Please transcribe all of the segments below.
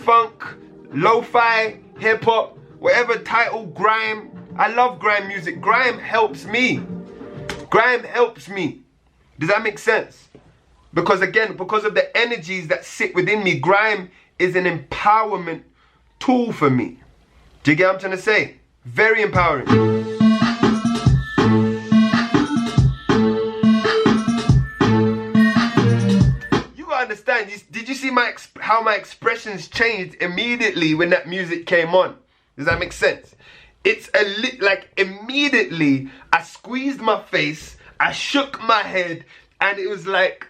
funk, lo-fi, hip-hop, whatever title, grime. I love grime music. Grime helps me. Grime helps me. Does that make sense? Because again, because of the energies that sit within me, grime is an empowerment tool for me. Do you get what I'm trying to say? Very empowering. You gotta understand, did you see how my expressions changed immediately when that music came on? Does that make sense? It's like immediately I squeezed my face, I shook my head, and it was like,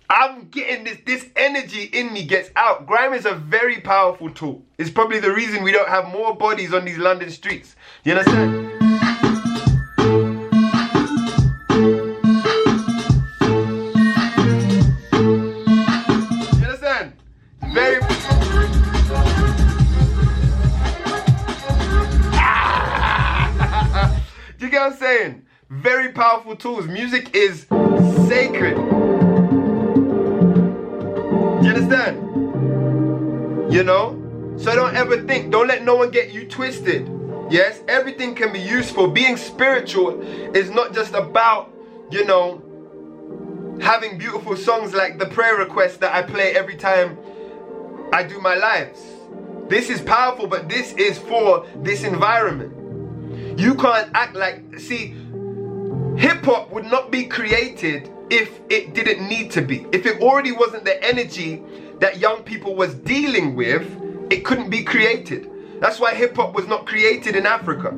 I'm getting this energy in me gets out. Grime is a very powerful tool. It's probably the reason we don't have more bodies on these London streets. You understand? You understand? Very... Do you get what I'm saying? Very powerful tools. Music is sacred. You understand? You know? So don't ever think, don't let no one get you twisted. Yes, everything can be useful. Being spiritual is not just about, you know, having beautiful songs like the prayer requests that I play every time I do my lives. This is powerful, but this is for this environment. You can't act like, see, hip-hop would not be created if it didn't need to be. If it already wasn't the energy that young people was dealing with, it couldn't be created. That's why hip-hop was not created in Africa.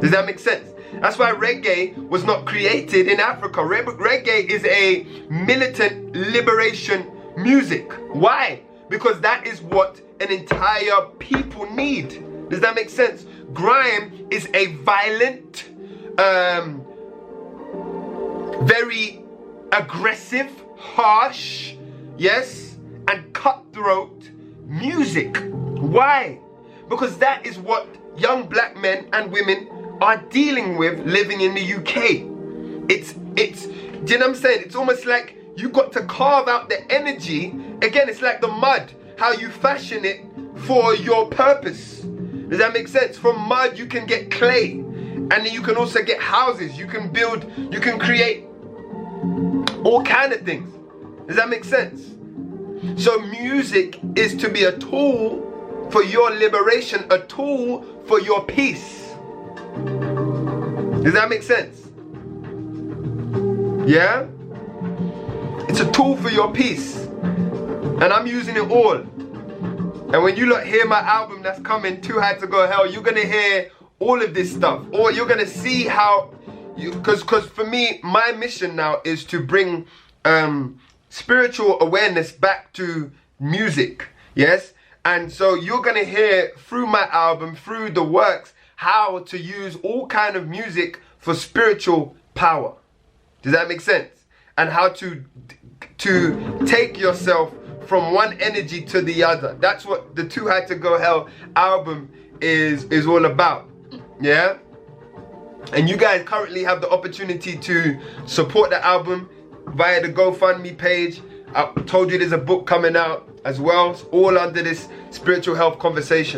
Does that make sense? That's why reggae was not created in Africa. Reggae is a militant liberation music. Why? Because that is what an entire people need. Does that make sense? Grime is a violent, very aggressive, harsh, yes, and cutthroat music. Why? Because that is what young black men and women are dealing with living in the UK. It's, do you know what I'm saying? It's almost like you got to carve out the energy. Again, it's like the mud, how you fashion it for your purpose. Does that make sense? From mud, you can get clay. And then you can also get houses. You can build, you can create all kind of things. Does that make sense? So music is to be a tool for your liberation, a tool for your peace. Does that make sense? Yeah? It's a tool for your peace. And I'm using it all. And when you lot hear my album that's coming, Too High to Go Hell, you're gonna hear all of this stuff. Or you're gonna see how, because for me, my mission now is to bring spiritual awareness back to music. Yes? And so you're gonna hear through my album, through the works, how to use all kind of music for spiritual power. Does that make sense? And how to take yourself from one energy to the other. That's what the Too High to Go Hell album is all about. Yeah? And you guys currently have the opportunity to support the album via the GoFundMe page. I told you there's a book coming out as well. It's all under this spiritual health conversation.